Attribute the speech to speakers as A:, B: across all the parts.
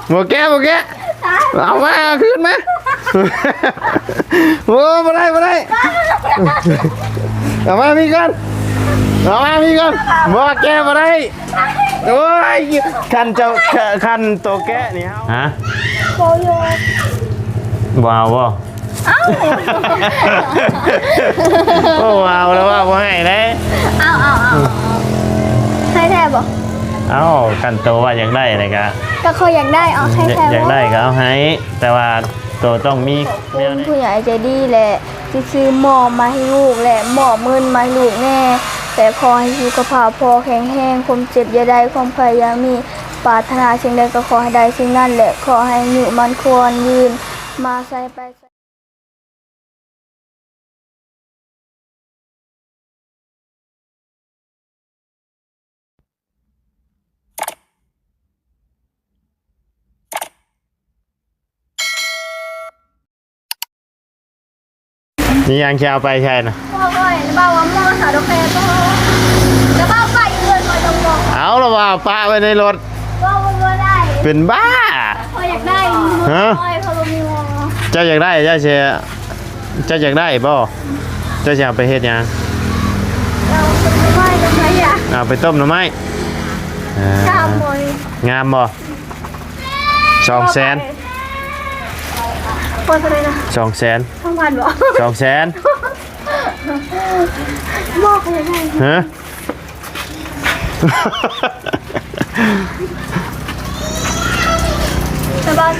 A: โมแกเอามาขึ้นมาโอ้มาได้เอามามีกันโมแกมาได้โอ้ยคันโตแกนี่ฮะโบโยว้าวโอ้ว้าวแล้วว่าบ่ให้เลย
B: เอาให้แทบบ่
A: เอากันโตว่าอยากได้อะไรกัน
B: ก็เขาอยากได้เอาให้แทบ
A: อยากได้ก็เอาให้แต่ว่าโตต้องมี
B: ผู้ใหญ่ใจดีแหละที่ซื้อหม้อมาให้ลูกแหละหม้อเงินมาให้ลูกแน่แต่ขอให้สุขภาพพอแข็งแรงความเจ็บอย่าได้ความพยายามมีปรารถนาสิ่งใดก็ขอให้ได้สิ่งนั้นแหละขอให้อยู่มันควรยืนมาใส่ไป
A: นี่ยังจะเอาไปใช่นะ
B: พ่อก็เห็นบ้าว่าหม้อสาวดอกแคร์ก็จะบ้าไปเงินมาจังบอก
A: เอาละว่าปะไว้ในรถ
B: ว่าได้
A: เป็นบ้า
B: พ่ออยากได้
A: ฮะ
B: พ่อมีหม้อ
A: เจ้าอยากได้เจ้าอยากได้บ่เจ้าจะเอาไปเฮ็ดยัง
B: เราไม่จะใช้ยา
A: เอาไปต้มหน่อไม้งามบ่200,000
B: พอเท่าไหร่นะ
A: 200,000
B: 2,000บ่
A: 200,000
B: บอกเลยไง
A: ฮะ
B: แต่บ้าน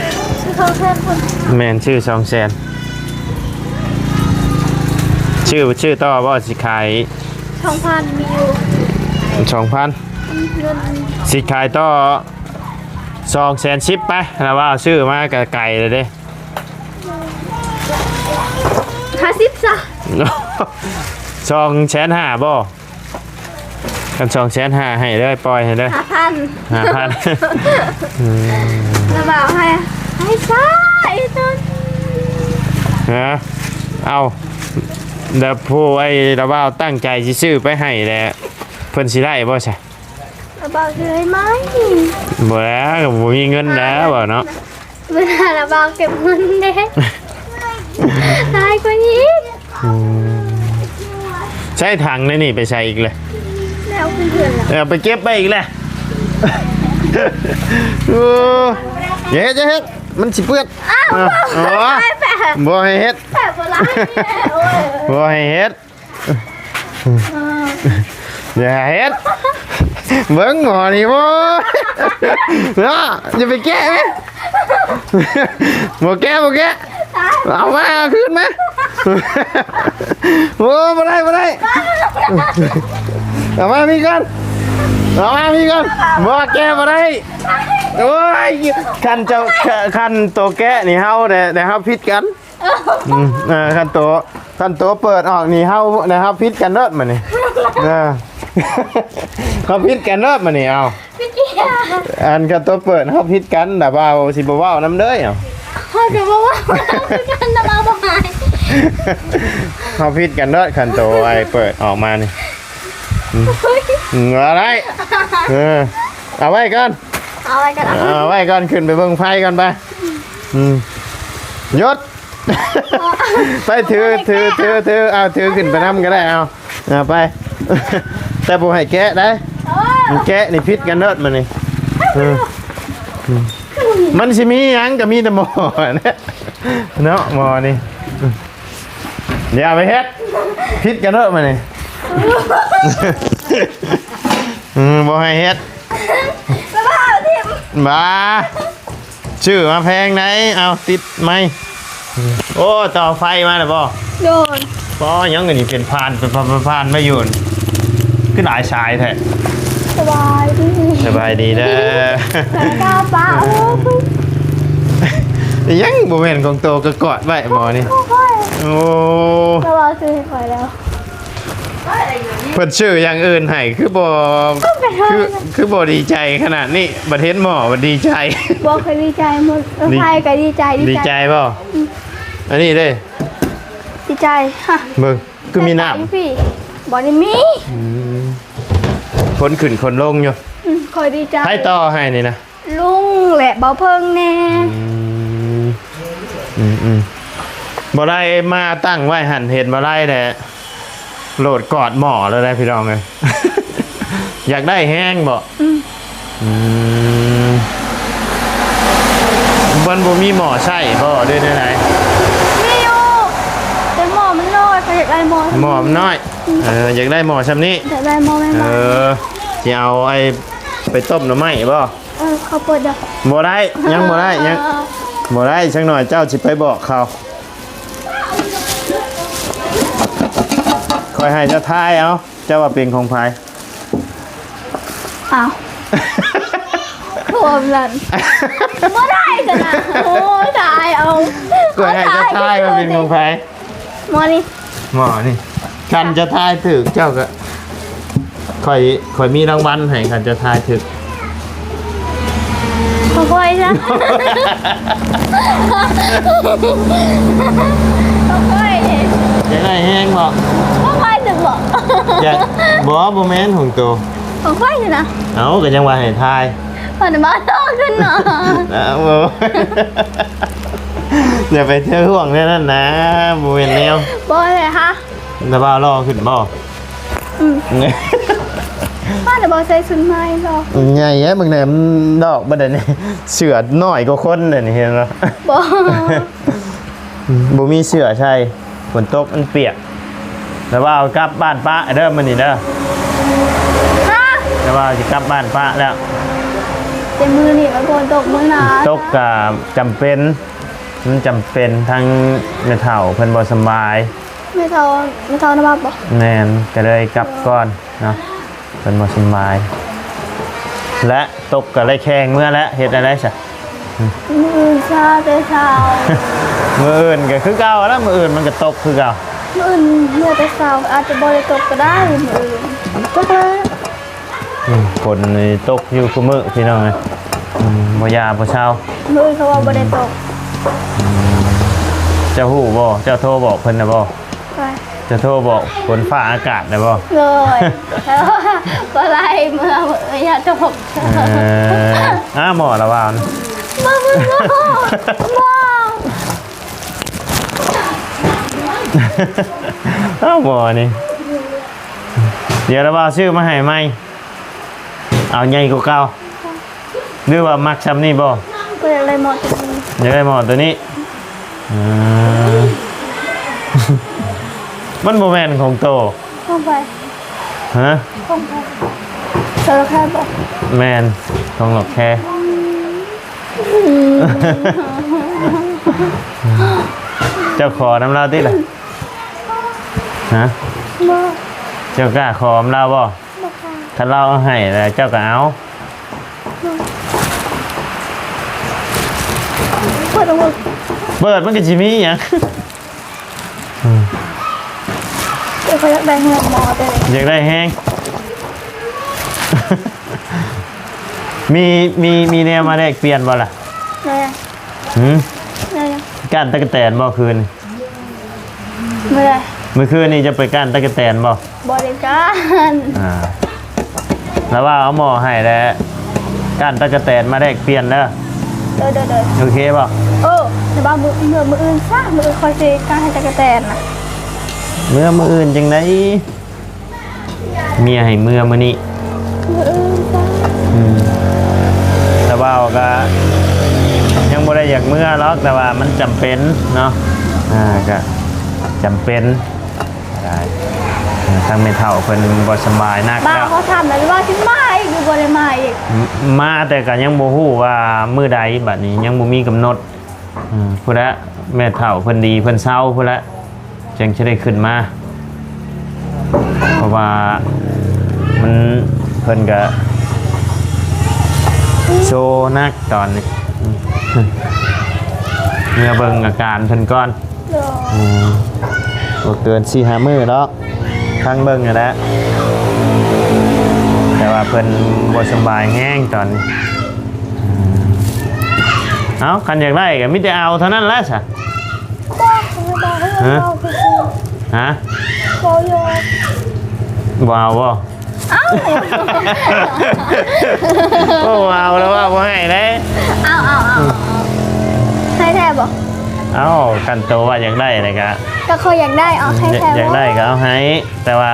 B: ชื่อ200,000คน
A: แม่นชื่อ200,000ชื่อต่อบ่สิขาย
B: 2,000 มีอยู่
A: 2,000
B: เงิน
A: สิขายต่อ210,000ไปแล้วว่าชื่อมาไกลเลยเด้
B: 50ซะ
A: 250,000บ่กัน250,000ให้เลยปล่อยให้เลย5,000
B: แล้วบ่าวให้ซะไอ้ต้น
A: ฮะเอาเดี๋ยวผู้ไอ้ระบ่าวตั้งใจสิซื้อไปให้แหละเพิ่นสิได้บ่ใช่
B: แล้วบ่าวซื้อให้ไหม
A: บ่แล้วก็บ่มีเงินแล้วบ่เนาะ
B: เวลาแล้วบ่าวเก็บเงินเด้ตายกว่านี้
A: ใช้ถังเลยนี่ไปใช้อีกเลย
B: แล้วเพื่อนๆล่ะ
A: ไปเก็บไปอีกเลยอย่าเฮ็ดมันสิเปื้อนบ่ให้เฮ็ดบ่ให้เฮ็ดอย่าเฮ็ดเบิ่งหมอนี่บ่เนาะอย่าไปแกะมั้ยบ่แกะเอามาขึ้นมาโอ้บ่ได้เอามามีกันบ่แกะบ่ได้โอ้ยคันโตแกะนี่เฮาแต่เฮาผิดกันคันโตเปิดออกนี่เฮานะครับผิดกันเด้อมื้อนี้เขาผิดกันเด้อมื้อนี้เอาอันคันโตเปิดเฮาผิดกันแต่ว่าสิบ่เว้านำเด้อเอา
B: เขาจะบอกว่ากันจะมาบ่หาย
A: เขาผิดกันเด้อคันโตไอ้เปิดออกมานี่อะไรเอาไว้ก่อนขึ้นไปเบิ่งไฟก่อนไปยศไปถือเอาถือขึ้นไปน้ำก็ได้เอาไปแต่ผมให้แกะได้แกะนี่พิษกันเนิดมันนี่มันสิมียังก็มีแต่หมอเนี่ยเนาะหมอนี่อย่าไปเฮ็ดพิษกันเนิดมันนี่บ่ให้เฮ็ดมาชื่อมาแพงไหนเอาติดไหมโอ้ต่อไฟมาแล้วบ่
B: โดน
A: บ่ยังอันนี้เป็นพานไม่อยู่คือหลายสายแท้
B: สบายดี
A: เด้อก
B: าป้า
A: ยังบ่แม่นของโตก็กอดไว้หมอนี่โอ้
B: ก็ว่าซื้อให้ข่อยแล้ว
A: เพิ่นชื่ออย่างอื่นให้คือบ่ดีใจขนาดนี้บ่เห็นหมอบ่ดีใจ
B: บ่เคยดีใจหมดใครก็ดีใจ
A: บ่อันนี้เด้
B: ดีใจฮะ
A: เบิ่งคือมีน้ำ
B: พี่บ่ได้มี
A: คนขึ้นคนลงอยู่
B: คอยดีใจ
A: ให้ต่อให้นี่นะ
B: ลุง แหละเบาเพิ่งแน่
A: บ่ได้มาตั้งไว้หันเห็นบ่ได้แต่โหลดกอดหมอแล้วได้พี่น้องเลย อยากได้แห้งบ่มันบ่มีหมอใช่บ่ได้ไหน
B: มีอยู่แต่หมอมันน้อยเขาอยากได้หมอ
A: หมอมันน้อยอยากได้หมอชำนี้
B: อยากได้หมอแม่มา
A: จะเอาไอ้ไปต้มหน่อไม้บ่
B: เขาเปิดเดี๋ยว
A: บ่ได้ยังบ่ได้ยังบ่ได้สักหน่อยเจ้าสิไปบอกเขาคอยให้เจ้าทายเอาเจ้าว่าเป็นของไผ
B: อ้าวรวมกันไม่ได้กันนะโอ้ตายเอา
A: คอยให้เจ้าทายว่าเป็นของไผ
B: หมอนี่
A: หมอนี่คันจะทายถึกเจ้าก็คอยมีรางวัลให้คันจะทายถึก
B: ค่อยๆนะค่อยๆ
A: อยากได้แห้งบ่
B: ค่อยๆถึงบอก
A: อยากบ่แม่นของตัว
B: ค่อยๆนะ
A: เอาก็ยังว่าให้ทาย
B: ผ่านมาโตขึ้นเนาะ
A: เอาบ่ อย่าไปเที่ยวห่วงแน่นั่นนะบ่แม่นแนว
B: บอยเลยฮะ
A: น้าบ่าวรอขึ้นบ่
B: ป้าเดี๋ยวบอยใส่ชุดไม้หรอ
A: ใหญ่แยะมึงเนี่ยมันดอกบ่ได้นี่เสือน้อยกว่าคนน่ะนี่เห็นบ่
B: บอ
A: บ่มีเสือใช่ฝนตกมันเปียกแล้วว่าเอากลับบ้านป้าเด้อมื้อนี้เด้อ
B: ฮะ
A: แล้วว่าสิกลับบ้านป้าแล้ว
B: เต็มมือนี่มันโกนตกมือนะ
A: ตกก็จำเป็นมันจำเป็นทั้งแม่เฒ่าเพิ่นบ่สำบาย
B: ไม่เท่านะบ้าบอก
A: แม่นก็เลยกลับก่อนเนาะเพิ่นบ่สำบาย และตกก็เลยแข่งเมื่อแล้วเฮ็ดอะไรซะ
B: มือชาแต่เช้า
A: มื้ออื่นก็คือเก่าแล้วมื้ออื่นมันก็ตกคือเก่า
B: มืออื่นเมื่อแต่เช้าอาจจะบริตกก็ได้มืออื่นก็ได้
A: ฝนนี่ตกอยู่คุมื้อพี่น้องเอ้ยบ่ยาบ่เช้า
B: มืออื่นเขาว่าบริตก
A: เจ้าฮู้บ่เจ้าโทรบอกเพิ่นน่ะบ่
B: ไป
A: จะโทรบอกฝนฟ้าอากาศได้บ่
B: เลยแล้วก็ไล่เมื่ออย่าจบ
A: หมอละว่าวนะ
B: มา
A: หมอนี่เดี๋ยวละว่าวชื่อมาให้ไหมเอาใหญ่กว่าเก่าหรือว่ามักซ้ำนี่บ่
B: ก็อยากได้หมดตัวนี้
A: อยากได้หมอตัวนี้มันโมแมนของโต
B: เข้าไป
A: ฮะ
B: เข้าไปเจอแค่บอก
A: แมนของหลอกแค่เจ้าขอน้ำลาวติล่ะฮะ
B: มา
A: เจ้ากล้าขอน้ำลาวบ่ถ้าเราเอาให้แล้วเจ้าก็เอา
B: เปิดมือ
A: เปิดมันก็จิมีอย่าง
B: เดี๋ยวเขาอยากได้เงินหมอแต่
A: อยากได้แห้ง มีแนวมาแลกเปลี่ยนบ่ล่ะ
B: ไง
A: หืม
B: ไง
A: ก้านตะกะแตนบ่คืน
B: เมื่อไร
A: เมื่อคืนนี้จะไปก้านตะกะแตนบ่
B: บริการ
A: แล้วว่าเอาหมอให้แล้วก้านตะกะแตนมาแลกเปลี่ยนเด้อ
B: เดิน
A: โอเคป่ะ
B: แต่บ้ามืออื่นซะมือคอยเซการให้จักรแตนนะ
A: เมื่อมืออื่นจังไดเมียให้เมื่อมื้อนี้
B: มืออื่นซะ
A: แต่ว่าก็ยังบ่ได้อยากเมื่อหรอกแต่ว่ามันจำเป็นเนาะก็จำเป็นได้ทางไม่เท่าเพิ่นบ่สบายนัก
B: บ้า
A: แล้ว
B: เขาทำแล้วว่าที่มาอีกอยู่บริมาอีก
A: มาแต่ก็ยังบ่ฮู้ว่ามื้อใดบัดนี้ยังบ่มีกำหนดพุ่นละแม่เฒ่าเพิ่นดีเพิ่นเศร้าพุ่นละจึงสิได้ขึ้นมาเพราะว่ามันเพิ่นก็โชว์นักตอนนี้เมื่อเบิ่งอาการเพิ่นก่อน
B: เดี๋ยว
A: บ่เกิน 4-5 มื้อดอกทั้งเบิ่งนั่นแหละแต่ว่าเพิ่นบ่สบายแห้งตอนนี้เอาคันอยากได้ก็มีแต่เอาเท่านั้นแหละซะ
B: บ้าให้เราไปซื้อ
A: ฮะ
B: โกโย
A: บ่เอาบ่
B: เอ้า
A: โอ้เอาแล้วว่าบ่ให้เด้
B: เ
A: เอ้ากันโตว่าอยากได้เลยกะ
B: ก็เขาอยากได้เอาให้แทน
A: อยากได้ก็เอาให้แต่ว่า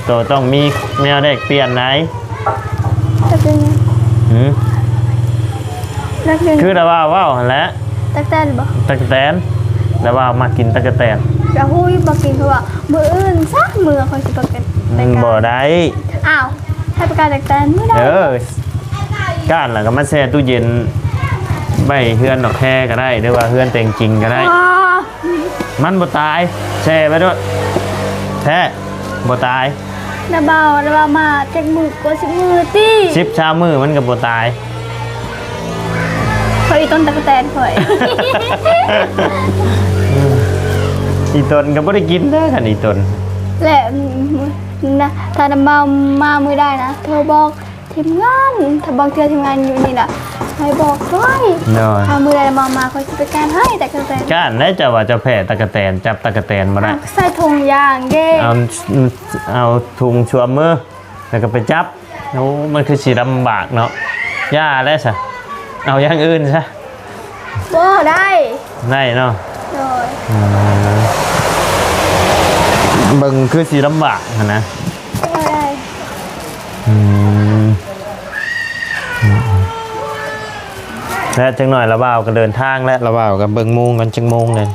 A: โตต้องมีแนวเด็กเปลี่ยนไหน
B: จะเป็น
A: หืม
B: นักเรียน
A: คือระว่าว่าวหั่นแหล้ว
B: ตักแตนบ่
A: ตะกะแตนระว่ามากินตะกะแตน
B: จะฮู้อยู่บ่กินเพราะว่ามื้ออื่นซักมื้อเขาสิประกันไปกัน
A: บ่ได้
B: อ้าวให้ประกันตักแตนมื้อใด
A: ก้านแล้วก็มาแช่ตู้เย็นใบเฮือนดอกแค่ก็ได้หรือว่าเฮือนเต็งจริงก็ได้
B: อ๋อ
A: มันบ่ตายแช่ไว้ด้วยแท้บ่ตาย
B: ระเบามาจักมื้อก็สิมื้อติ
A: 10ชามมือมันก็บ่ตาย
B: ข่อยต้นตักแตนข่อย
A: อีตนก็บ่ได้กินเด้อคันอีตน
B: และนะถ้าระเบามามื้อได้นะโทรบอกทีมงานถ้าบอกเทื่อทีมงานอยู่นี่ล่ะให้บอกด้วย
A: เนาะ
B: ถ้ามื้อใดระเบามาข่อยสิไปการให้ตักแตน
A: ก้านได้จะว่าจะแผ่ตะกะแตนจับตะกะแตนมาได้
B: ใส่ถุงยางเด้
A: เอาถุงชวมมือแล้วก็ไปจับโอ้มันคือสิลำบากเนาะย่าแล้วซะเอาอย่างอื่นซะ
B: บ่ได้
A: ได้เนาะ
B: โดย
A: เบิ่งคือสิลำบากหั้นนะ
B: บ่ได้
A: และจังหน่อยระบ่าวก็เดินทางและระบ่าวก็เบิ่งโมงกันจังโมงเลย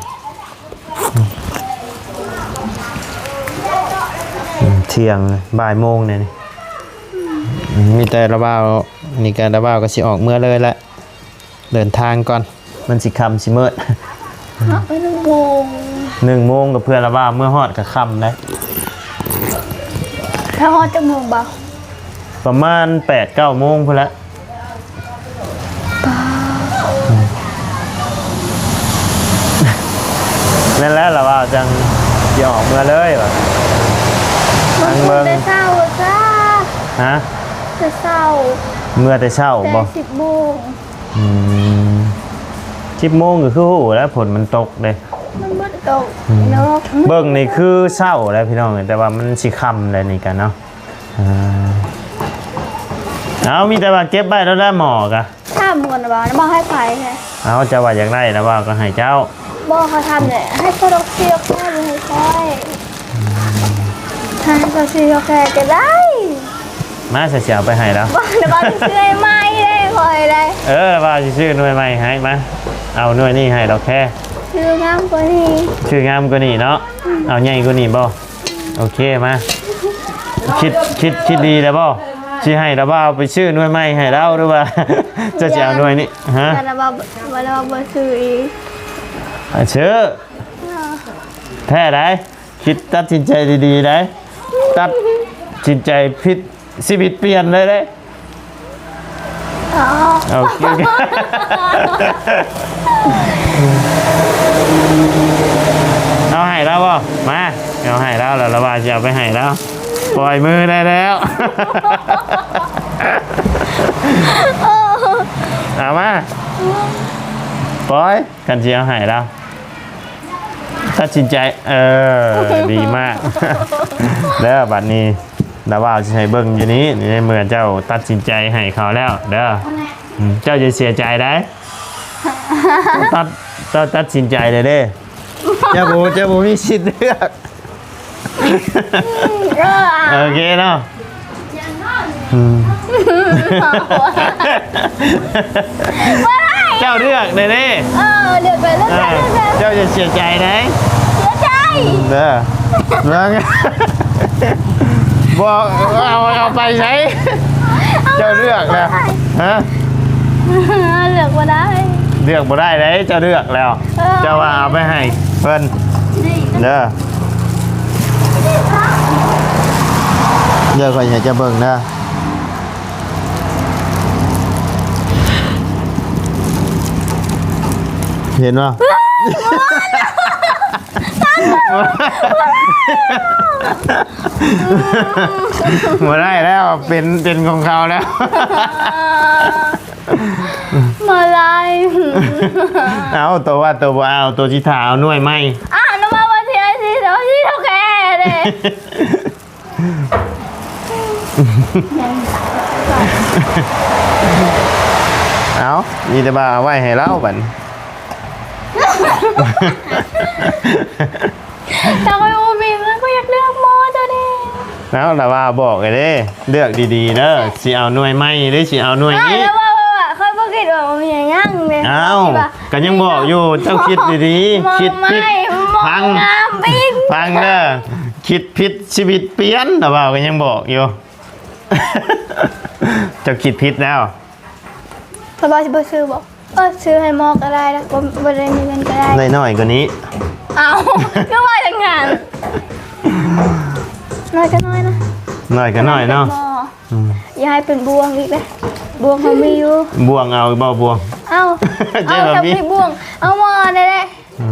A: เที่ยงบ่ายโมงเนี่ยนี่มีแต่ระบ่าวนี่การระบ่าวก็สิออกเมื่อเลยแหละเดินทางก่อนมันสิค่ำสิมืด
B: เนาะเป็นวง
A: 1 โมงกับเพื่อนระบ่าวเมื่อฮอดก็ค่ำได้
B: ถ้าฮอดจักโมงบ่
A: ประมาณ 8-9 โมงพุ่นละนั่นแหละระบ่าวจังสิออกเมื่อเลยว่ะ ทางเบิ่ง
B: แต่เช้าจ้า
A: ฮะ
B: แต่เช้า
A: เมื่อแต่เช้า
B: แต่
A: บ่
B: 10 โมง
A: 10 โมงก็คือหูแล้วฝนมันตกเลย
B: มันบ่ตกเนาะ
A: เบิ่งนี่คือเช้าแล้วพี่น้องแต่ว่ามันสิค่ำแล้วนี่กันเนาะเอามีแต่ว่าเก็บไว้แล้วได้หมอกะ
B: ถ้าหมดบ่บ่ให้ไปแท้
A: เอาจะว่าอยากได้แล้วว่าก็ให้เจ้า
B: บ่เขาทำเนี่ยให้สรกเสียแค่ให้ค่อยให้ก็สิแค่ก็ได้
A: มาเสียๆไปให้แล้ว
B: บ่ได้บ่สิซื้อใหม่ได้ค่อยได้
A: ว่าสิซื้อหน่วยใหม่ให้มาเอาหน่วยนี้ให้ดอกแค่
B: ซื้องามกว่านี้
A: ชื่องามกว่านี้เนาะเอาใหญ่กว่านี้บ่โอเคมาคิดดีแล้วบ่สิให้แล้วบ่เอาไปซื้อหน่วยใหม่ให้เราหรือว่า จะเอาหน่วยนี้ฮะ
B: แต่ละบ่บ่ซื้ออีก
A: ชื่อแท้ได้คิดตัดสินใจดีๆได้ตัดสินใจผิดชีวิตเปลี่ยนเลยได้
B: อ๋อ
A: โอเค เอาให้แล้วบ่มาเอาให้แล้วเราว่าจะเอาไปให้แล้วปล่อยมือได้แล้วเอามาปล่อยกันจะเอาให้แล้วตัดสินใจดีมาก แล้วบัดนี้แล้วว่าจะให้เบิ่งอยู่นี้นี่เมื่อเจ้าตัดสินใจให้เขาแล้วเด้อเจ้าจะเสียใจได้ตัดสินใจเลยเด้เจ้าบูมีสิทธิ์เลือกโอเคเนาะเจ้าเลือกเลยเด้
B: เดี๋ยวไปแล้วกัน
A: เจ้าจะเสียใจไหม
B: เสียใจ
A: เด้อแล้วไงบอกเอาไปใช้เจ้าเลือกแล้วฮะ
B: เลือกมาได้
A: เลือกบ่ได้เลยเจ้าเลือกแล้ว เจ้าว่าเอาไปให้เพิ่นเด้อเดี๋ยวก่อนอยากจะเบิ่งนะเห็นป่ะมาได้แล้วเป็นของเขาแล้ว
B: มาลาย
A: เอาตัวว่าตัวบ่เอาตัวชิถาเอาหน่วยไหม
B: น้ำมาวันที่ที่เท่าแก่เลย
A: เอามีแต่บ่าเอาไว้ให้เล่าบัน
B: แต่ก็โอบิมแล้วก็อยากเลือกหมอเจ้าดิ
A: แล้วแต่ว่าบอกเลยเด้เลือกดีๆเด้อสิเอาหน่วยไม้หรือสิเอาหน่วยนี้
B: แล้วว่าค่อยบ่คิดว่ามันยังยั่งเลย
A: เอ้าก็ยังบอกอยู่เจ้าคิดดีๆคิดผิดพัง
B: งามบิ๊ก
A: ฟังเด้อคิดผิดชีวิตเปลี่ยนแต่ว่าก็ยังบอกอยู่ เจ้าคิดผิดแล้ว
B: พอสิบ่ซื้อบ่ซื้อให้หมอก็ได้แล้วบ่ได้มีเงินก็ได้
A: ได้น้อยกว่านี้
B: เอาก็ว่าจังงานน้อยก็น้อยนะ
A: น้อยก็น้อยเนาะ
B: หมออย่าให้เป็นบวงอีกนะบวงเขามีอยู่
A: บวงเอาบ่บวง
B: เอา
A: เจ๊
B: เอา
A: แบบ
B: ถ้า
A: นี้
B: มีบวงเอาหมอได้เลย
A: อื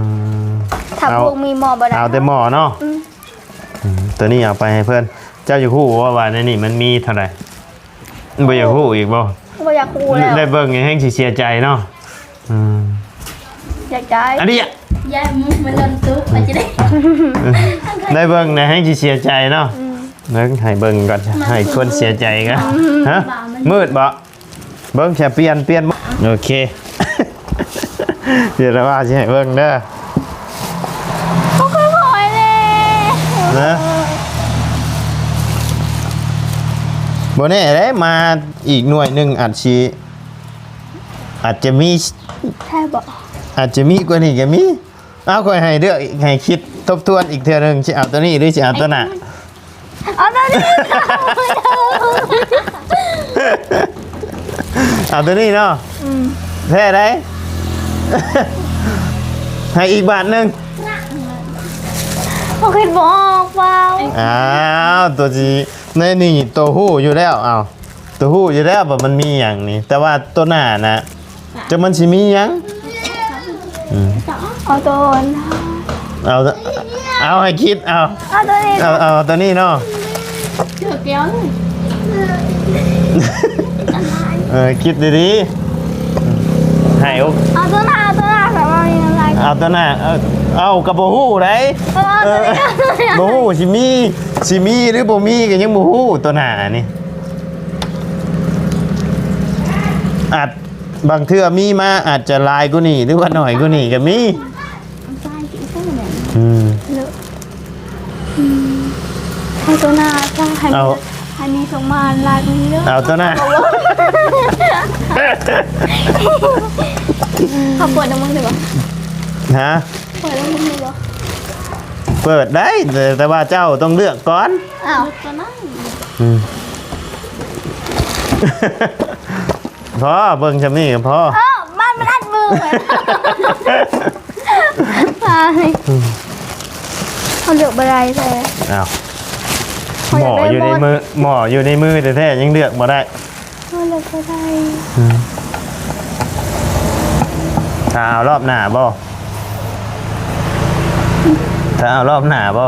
A: ม
B: ถ้าบวงมีหมอบ่ได้
A: เอาแต่หมอเนาะตัวนี้เอาไปให้เพื่อนเจ้าอยู่คู่ว่าในนี่มันมีเท่าไหร่บ่อยากคู่อีกบ่
B: บ่อยากคูแล้ว
A: ได้เบิ่งยังให้สิเสียใจเนาะอืม
B: อยากจ่าย
A: อันนี้อะ
C: ยายมันโดนตุ๊บมันจะได้
A: ได้เบิ่งนะให้สิเสียใจเนาะเบิ่งให้เบิ่งก่อนให้คนเสียใจกันฮะมืดบ่เบิ่งแค่เปลี่ยนโอเค เดี๋ยวเราว่าสิให้เบิ่งเด้อ
B: เขาค่อยๆเลย
A: นะบ่แน่เด้มาอีกหน่วยหนึงอาจจะมี
B: ใช่บ่
A: อาจจะมีกว่านี้ก็มีเอาค่อยให้เลือกอีกให้คิดทบทวนอีกเทื่อหนึงสิเอาตัวนี้หรือสิเอาตัวน่ะ
B: เอาตัวนี้
A: เอาตัวนี้เนาะแพ้ได้ ให้อีกบาทหนึง
B: เขาคิดบ่ออกเปล่า
A: อ้าวตัวจีในนี่ตัวหู้อยู่แล้วอ้าวตัวหู้อยู่แล้วแบบมันมีอย่างนี้แต่ว่าตัวหน้านะจะมันสิมีหยัง
B: เอาตัวนั้น
A: เอาให้คิดเอา
B: เอาตัวนี้
A: เอาตัวนี้เนาะ
C: เชือกเดียวเลย
A: คิดดีๆให้โอ
B: เอาตัวหน้าแต่ว่ามีอะไร
A: เอาตัวหน้าเอากับบ่ฮู้ได้
B: เอาตัวนี้เอาตัวนี้
A: บ่ฮู้สิมีหรือบ่มีก็ยังบ่ฮู้ตัวหน้านี่อาจบางเทื่อมีมาอาจจะหลายกว่านี้หรือว่าน้อยกว่านี้ก็มีอืม
B: เอาตัวหน้าจ้าให้
A: เอา
B: อันนี้ส่งมาลายตรงนี้เด้อ
A: เอาตัวหน้า
B: เขาเปิดน้ำมึงได้ปะ
A: ฮะ
B: เปิดน้ำมึงได้ปะ
A: เปิดได้แต่ว่าเจ้าต้องเลือกก่อน
B: อ้าว
C: ตัวนั้น
A: อืม พอเบิ่งชำนี่ก็พอ
B: มันอัดมือเหมือนตายเขาเลือกอะไรใช่
A: อ้าวหมออยู่ในมือแท้ๆยังเลือกบ่ได้
B: เขาเลือกอะไร
A: ถ้าเอารอบหน้าบ่ถ้าเอารอบหน้าบ่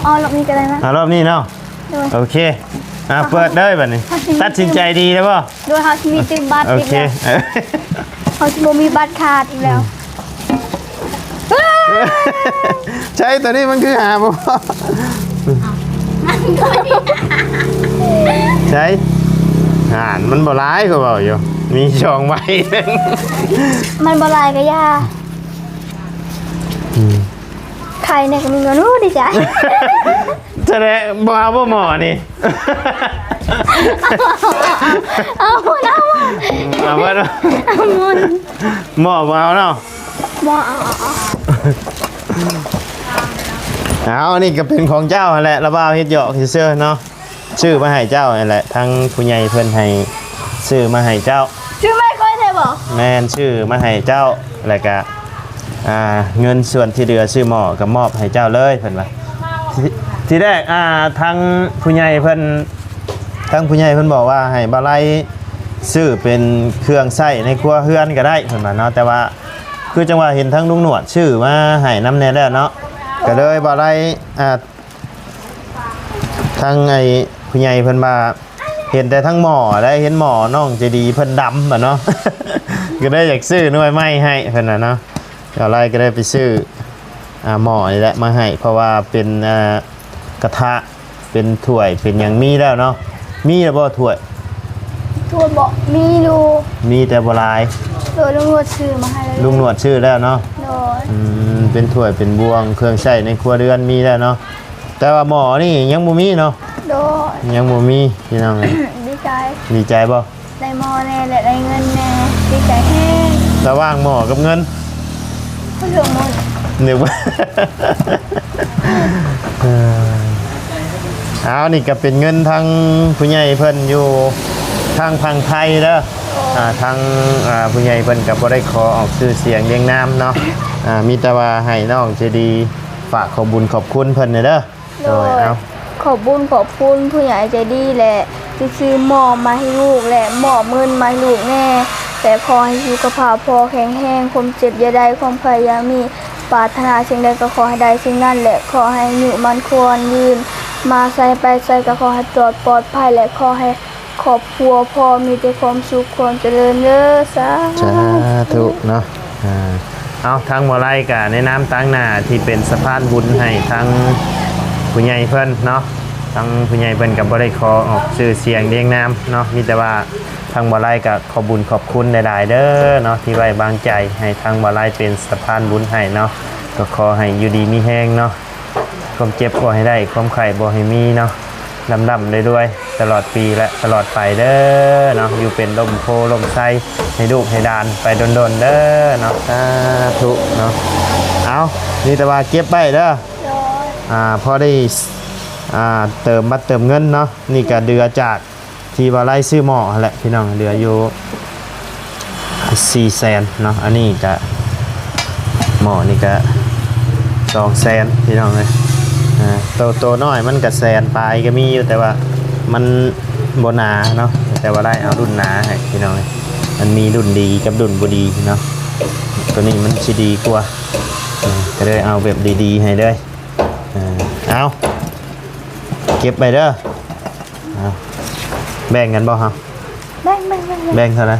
B: เอาหลบนี้กันเลยนะ
A: เอารอบนี้เนาะ
B: โดย
A: โอเคเปิดได้บัดนี้ตัดสินใจดีแล้วบ่
B: โดยเขาจะมีติมบัตร
A: โอ
B: อีก
A: เค
B: แล้วเขาจะมีบัตรขาดอีกแล้ว
A: ใช่ตัวนี้มันคือหาบ่ใช่หานมันบ่ร้ายก็บอกอยู่มีช่องไว้
B: มันบลายกับยาใครเนี่ยก็มีเงินรู้ดิจ้ะ
A: จะได้บ่เอาบ่หมอนี่
B: เอาหมดเอาหมด
A: เอาบ่เนาะ
B: เอาหมด
A: หมอบ่เอาเนาะ
B: บอกเอา
A: เอาอันนี้ก็เป็นของเจ้านั่นแหละระบ่าวเฮ็ดหยอกซื่อๆเนาะชื่อมาให้เจ้านั่นแหละทั้งผู้ใหญ่เพิ่นให้ชื่อมาให้เจ้า
B: ชื่อไม่ค่อยใช่บอก
A: แม่นชื่อมาให้เจ้าแล้วก็เงินส่วนที่เหลือชื่อหมอก็มอบให้เจ้าเลยเพิ่นว่าทีแรกทั้งผู้ใหญ่เพิ่นบอกว่าให้บ่ไล่ซื้อเป็นเครื่องใช้ในครัวเรือนก็ได้เพิ่นว่าเนาะแต่ว่าคือจังหวะเห็นทั้งลุงหนวดชื่อมาให้น้ำแน่แล้วเนาะก็เลยบ่ไล่ทั้งไอ้ผู้ใหญ่เพิ่นมาเห็นแต่ทั้งหมอได้เห็นหมอน้องใจดีเพิ่นดำอ่ะเนาะ ก็ได้อยากซื้อหน่วยไม้ให้เพิ่นน่ะเนาะก็ไล่ก็ได้ไปซื้อหมอนี่แหละมาให้เพราะว่าเป็นกระทะเป็นถ้วยเป็นอย่างมีแล้วเนาะมีแล้วบ่ถ้วย
B: ทัวบอกมีอยู่
A: มีแต่บ่หลาย
B: โดยลุงหนวดซื้อมาให้เลย
A: ลุงหนวดชื่อแล้วเนาะ
B: โดย
A: เป็นถ้วยเป็นบวงเครื่องใช้ในครัวเรือนมีแล้วเนาะแต่ว่าหมอนี่ยังบ่มีเนาะ
B: โดย
A: ยังบ่มีพี่น้อง
B: ดีใจ
A: ดีใจบ่
B: ได้หมอแน่และได้เงินแน่ดีใจแห้ง
A: ระหว่างหมอกับเงิน
B: เขาเหลือหมด
A: นึกว่า เอานี่ก็เป็นเงินทางผู้ใหญ่เพิ่นอยู่ทางพังไทยเด้อทางผู้ใหญ่เพิ่นก็บ่ได้ขอออกชื่อเสียงเรียงนามเนาะมีแต่ว่าให้น้องเจดีฝากขอบบุญขอบคุณเพิ่นเด้อ
B: โดย
A: เอา
B: ขอบบุญขอบคุณผู้ใหญ่ใจดีแหละที่ซื้อหมอมาให้ลูกและหมอเงินมาให้ลูกแน่แต่ขอให้สุขภาพพอแข็งแรงความเจ็บอย่าได้ความพยายามมีปรารถนาสิ่งใดก็ขอให้ได้สิ่งนั้นแหละขอให้อยู่มันควรยืนมาใส่ไปใส่ก็ขอให้ปลอดภัยและขอให้ครอบครัวพอมีแต่ความสุขความเจริญเด้อสา
A: สาธุเนาะเอาทางหมอไล่กะในน้ำตั้งหน้าที่เป็นสะพานบุญให้ทางผู้ใหญ่เพิ่นเนาะทางผู้ใหญ่เพิ่นกับบ่ได้ขอออกชื่อเสียงเรียงนามเนาะมีแต่ว่าทางหมอไล่กะขอบุญขอบคุณหลายๆเด้อเนาะที่ไว้บางใจให้ทางหมอไล่เป็นสะพานบุญให้เนาะก็ขอให้อยู่ดีมีแห้งเนาะความเจ็บบ่ให้ได้ความไข้บ่ให้มีเนาะลำด้วยตลอดปีและตลอดไปเด้อเนาะอยู่เป็นลมโพลมไส้ให้ลูกให้ดานไปดนๆเด้อเนาะสาธุเนาะเอานี่แต่ว่าเก็บไว้เด้อพอได้เติมบัตรเติมเงินเนาะนี่ก็เดือจากที่ว่าไล่ซื้อหม้อแหละพี่น้องเดืออยู่400,000เนาะอันนี้ก็หม้อนี่ก็200,000พี่น้องเลยโตน้อยมันก็100,000ปลายก็มีอยู่แต่ว่ามันบหนาเนาะแต่ว่าได้เอารุ่นหนาให้พี่น้องเลยมันมีรุ่นดีกับรุ่นบ่ดีเนาะตัวนี้มันสิดีกว่าก็เลยเอาแบบดีๆให้เลยเอาเก็บไปเด้อเอาแบ่งกันบ่ฮะ
B: แบ่ง
A: แบ่งเท่าไหร่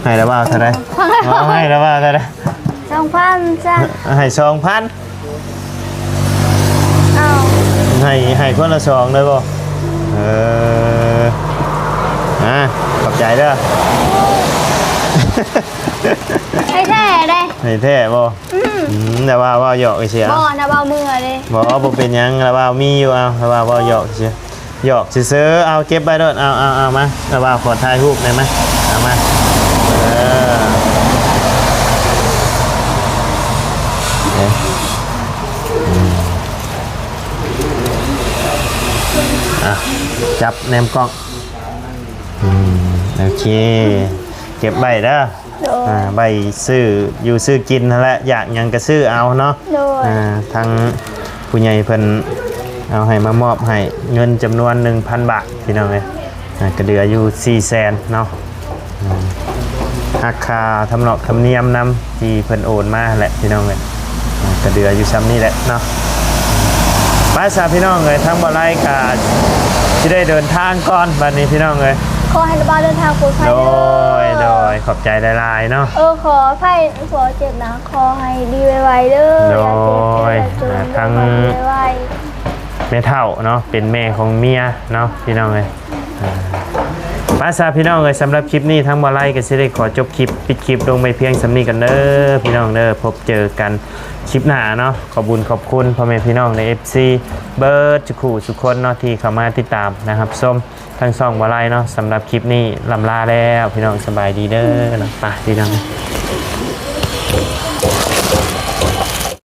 A: ให้แล้วว่าเท่าไหร่ให้แล้วว่าเท่าไหร่
B: 2,000จ้ะ
A: ให้2,000
B: เอา
A: ให้คนละ2เลยบ่ขอบใจเด้อ
B: ให้แท้ได้
A: ให้แท้บ่แต่ว่าหยอกเสีย
B: บ่นะเบามือเลย
A: บ่เป็นหยังแล้วว่ามีอยู่เอาแล้วว่าหยอกเสียหยอกซื้อเอาเก็บไปโดดเอามาแล้วว่าขอถ่ายรูปได้มั้ยเอามาจับแนมกล้องโอเคเก็บใบเด้อใบซื้ออยู่ซื้อกินนั่นแหละอยากหยังก็ซื้อเอาเนาะทางผู้ใหญ่เพิ่นเอาให้มามอบให้เงินจำนวน 1,000 บาทพี่น้องเอ้ยก็เหลืออยู่400,000เนาะราคาทำเนาะธรรมเนียมนำที่เพิ่นโอนมาแหละพี่น้องเอ้ยก็เหลืออยู่ซ้ำนี่แหละเนาะไปซะพี่น้องเอ้ยทั้งบ่ไล่กาที่ได้เดินทางก่อนบัดนี้พี่น้องเอ้ย
B: ขอให้ระบาดเดินทางปลอดภัย
A: โดยขอบใจหลายๆเนาะ
B: ขอไพ่ขอเจ็บนะขอให้ดีไวๆเด้อ
A: โดย
B: ทั้งไว
A: แม่เฒ่าเนาะเป็นแม่ของเมียเนาะพี่น้องเลยภาษาพี่น้องเลยสำหรับคลิปนี้ทั้งบอไลก็สิได้ขอจบคลิปปิดคลิปลงไปเพียงสำนีกันเด้อพี่น้องเด้อพบเจอกันคลิปหน้าเนาะขอบุญขอบคุณพ่อแม่พี่น้องใน FC เบิร์ดจุขู่สุขคนเนาะที่เข้ามาติดตามนะครับส้มทั้งสองบอไลเนาะสำหรับคลิปนี้ลำลาแล้วพี่น้องสบายดีเด้อเนาะไปพี่น้อง